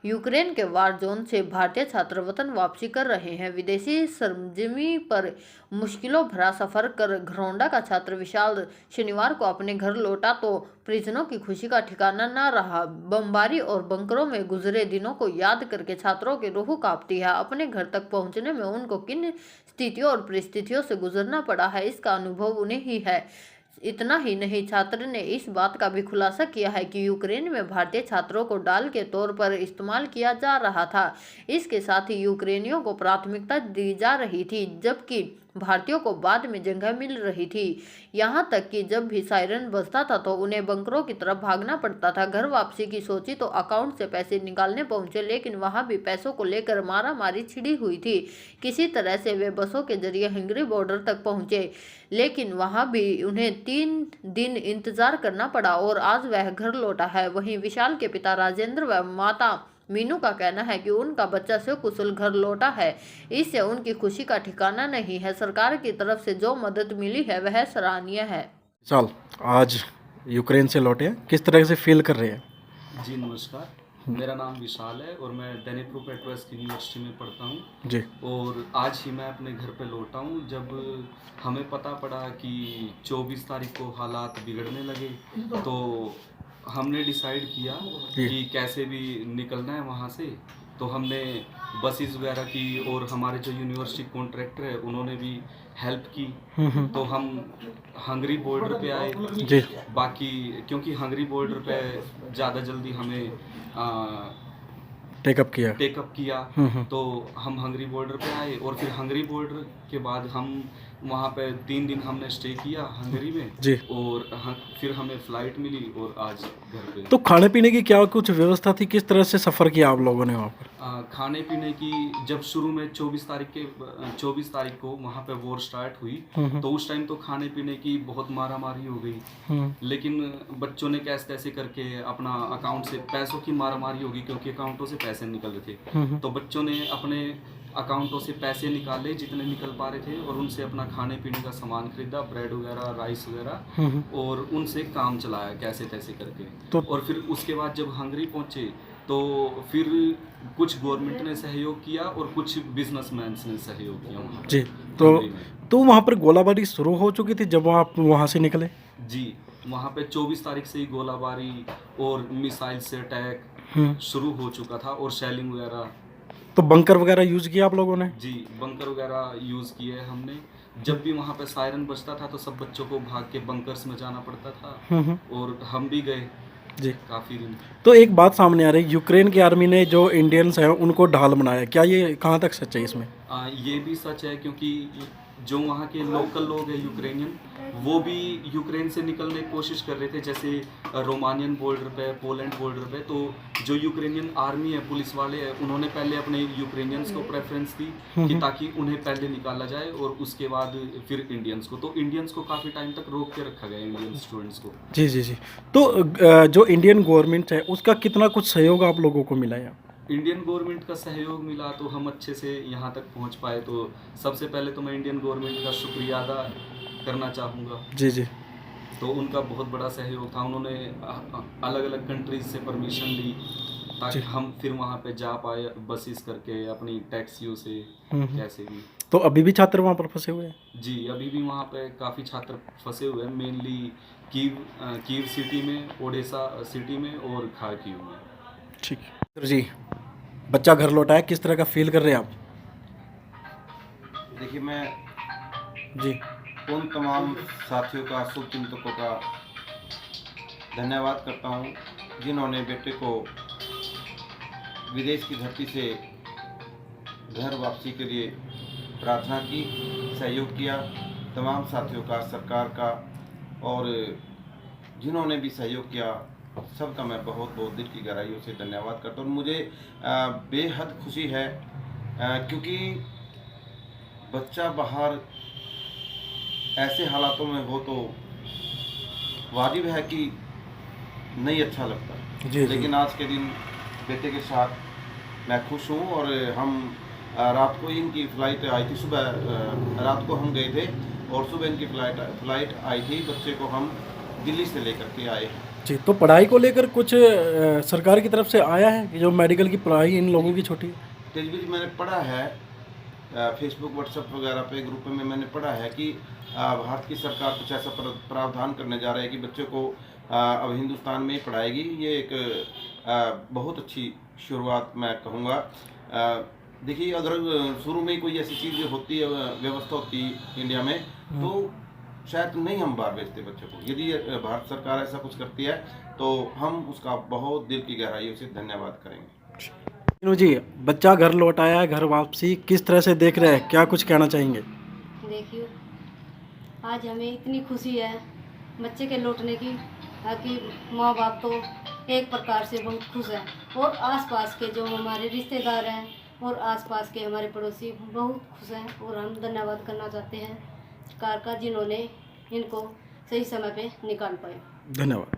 Ukraine के war zone से भारतीय छात्र वतन वापसी कर रहे हैं। विदेशी सरजमी पर मुश्किलों भरा सफर कर घरौंडा का छात्र विशाल शनिवार को अपने घर लौटा तो परिजनों की खुशी का ठिकाना न रहा। बमबारी और बंकरों में गुजरे दिनों को याद करके छात्रों की रूह कांपती है। अपने घर तक पहुंचने में उनको किन स्थितियों और परिस्थितियों से गुजरना पड़ा है, इसका अनुभव उन्हें ही है। इतना ही नहीं, छात्र ने इस बात का भी खुलासा किया है कि यूक्रेन में भारतीय छात्रों को डाल के तौर पर इस्तेमाल किया जा रहा था। इसके साथ ही यूक्रेनियों को प्राथमिकता दी जा रही थी, जबकि भारतीयों को बाद में जगह मिल रही थी। यहाँ तक कि जब भी सायरन बजता था तो उन्हें बंकरों की तरफ भागना पड़ता था। घर वापसी की सोची तो अकाउंट से पैसे निकालने पहुंचे, लेकिन वहां भी पैसों को लेकर मारामारी छिड़ी हुई थी। किसी तरह से वे बसों के जरिए हंगरी बॉर्डर तक पहुंचे, लेकिन वहां भी उन्हें 3 दिन इंतजार करना पड़ा और आज वह घर लौटा है। वहीं विशाल के पिता राजेंद्र व माता मीनू का कहना है कि उनका बच्चा सकुशल घर लौटा है। इससे उनकी खुशी का ठिकाना नहीं है। सरकार की तरफ से जो मदद मिली है वह सराहनीय है। साल आज यूक्रेन से लौटे हैं, किस तरह से फील कर रहे हैं? जी नमस्कार, मेरा नाम विशाल है और मैं दैनिक पेट्रोवेस्क यूनिवर्सिटी में पढ़ता हूँ जी। और आज ही मैं अपने घर पे लौटा हूँ। जब हमें पता पड़ा कि 24 तारीख को हालात बिगड़ने लगे तो हमने डिसाइड किया कि कैसे भी निकलना है वहाँ से। तो हमने बसेस वगैरह की और हमारे जो यूनिवर्सिटी कॉन्ट्रैक्टर है उन्होंने भी हेल्प की। तो हम हंगरी बॉर्डर पे आए जी। बाकी क्योंकि हंगरी बॉर्डर पे ज़्यादा जल्दी हमें टेकअप किया। तो हम हंगरी बॉर्डर पे आए और फिर हंगरी बॉर्डर के बाद हम वहाँ पे 3 दिन हमने स्टे किया हंगरी में जी। और फिर हमें फ़्लाइट मिली और आज घर पे। तो खाने पीने की क्या कुछ व्यवस्था थी, किस तरह से सफ़र किया आप लोगों ने वहाँ पर? खाने पीने की जब शुरू में 24 तारीख को वहाँ पे वॉर स्टार्ट हुई तो उस टाइम तो खाने पीने की बहुत मारामारी हो गई, लेकिन बच्चों ने कैसे तैसे करके अपना अकाउंट से पैसों की मारामारी होगी क्योंकि अकाउंटों से पैसे निकल रहे थे। तो बच्चों ने अपने अकाउंटों से पैसे निकाले जितने निकल पा रहे थे और उनसे अपना खाने पीने का सामान खरीदा, ब्रेड वगैरह, राइस वगैरह, और उनसे काम चलाया कैसे तैसे करके। और फिर उसके बाद जब हंगरी पहुँचे तो फिर कुछ गवर्नमेंट ने सहयोग किया और कुछ बिजनेसमैन ने सहयोग किया वहाँ जी। तो वहाँ पर गोलाबारी शुरू हो चुकी थी जब आप वहाँ से निकले? जी, वहाँ पे 24 तारीख से ही गोलाबारी और मिसाइल से अटैक शुरू हो चुका था और शेलिंग वगैरह। तो बंकर वगैरह यूज किया आप लोगों ने? जी, बंकर वगैरह यूज़ किए हमने। जब भी वहाँ पे सायरन बजता था तो सब बच्चों को भाग के बंकर्स में जाना पड़ता था और हम भी गए जी। काफ़ी दिन। तो एक बात सामने आ रही है, यूक्रेन की आर्मी ने जो इंडियंस हैं उनको ढाल बनाया, क्या ये कहाँ तक सच है इसमें? ये भी सच है क्योंकि जो वहाँ के लोकल लोग हैं यूक्रेनियन, वो भी यूक्रेन से निकलने की कोशिश कर रहे थे, जैसे रोमानियन बॉर्डर पे, पोलैंड बॉर्डर पे। तो जो यूक्रेनियन आर्मी है, पुलिस वाले हैं, उन्होंने पहले अपने यूक्रेनियंस को प्रेफरेंस दी कि ताकि उन्हें पहले निकाला जाए और उसके बाद फिर इंडियंस को। तो इंडियंस को काफ़ी टाइम तक रोक के रखा गया, इंडियन स्टूडेंट्स को। जी जी जी। तो जो इंडियन गवर्नमेंट है उसका कितना कुछ सहयोग आप लोगों को मिला है? इंडियन गवर्नमेंट का सहयोग मिला तो हम अच्छे से यहाँ तक पहुँच पाए। तो सबसे पहले तो मैं इंडियन गवर्नमेंट का शुक्रिया अदा करना चाहूँगा। जी जी। तो उनका बहुत बड़ा सहयोग था। उन्होंने अलग अलग कंट्रीज से परमिशन ली ताकि हम फिर वहाँ पे जा पाए बसेस करके, अपनी टैक्सियों से कैसे भी। तो अभी भी छात्र वहाँ पर फंसे हुए हैं? जी, अभी भी वहाँ पे काफ़ी छात्र फंसे हुए हैं, मेनली कीव सिटी में, ओडेसा सिटी में और खार्किव में। ठीक है जी। बच्चा घर लौटा है, किस तरह का फील कर रहे हैं आप? देखिए, मैं जी उन तमाम साथियों का, शुभचिंतकों का धन्यवाद करता हूं जिन्होंने बेटे को विदेश की धरती से घर वापसी के लिए प्रार्थना की, सहयोग किया। तमाम साथियों का, सरकार का और जिन्होंने भी सहयोग किया, सबका मैं बहुत बहुत दिल की गहराइयों से धन्यवाद करता हूँ। मुझे बेहद खुशी है क्योंकि बच्चा बाहर ऐसे हालातों में हो तो वाजिब है कि नहीं अच्छा लगता जी। लेकिन आज के दिन बेटे के साथ मैं खुश हूँ और हम रात को इनकी फ़्लाइट आई थी, सुबह रात को हम गए थे और सुबह इनकी फ़्लाइट आई थी। बच्चे को हम दिल्ली से लेकर के आए जी, तो पढ़ाई को लेकर कुछ सरकार की तरफ से आया है कि जो मेडिकल की पढ़ाई इन लोगों की छुट्टी है? तेजवीर मैंने पढ़ा है फेसबुक व्हाट्सएप वगैरह पे ग्रुप में मैंने पढ़ा है कि भारत की सरकार कुछ ऐसा प्रावधान करने जा रही है कि बच्चों को अब हिंदुस्तान में ही पढ़ाएगी। ये एक बहुत अच्छी शुरुआत मैं कहूँगा। देखिए, अगर शुरू में ही कोई ऐसी चीज़ होती है, व्यवस्था होती इंडिया में, तो शायद नहीं हम बाहर भेजते बच्चों को। यदि भारत सरकार ऐसा कुछ करती है तो हम उसका बहुत दिल की गहराइयों से धन्यवाद करेंगे। मीनू जी, बच्चा घर लौट आया है, घर वापसी किस तरह से देख रहे हैं, क्या कुछ कहना चाहेंगे? देखिए, आज हमें इतनी खुशी है बच्चे के लौटने की कि माँ बाप तो एक प्रकार से बहुत खुश हैं, और आसपास के जो हमारे रिश्तेदार हैं और आसपास के हमारे पड़ोसी बहुत खुश हैं। और हम धन्यवाद करना चाहते हैं सरकार का, जिन्होंने इनको सही समय पे निकाल पाए। धन्यवाद।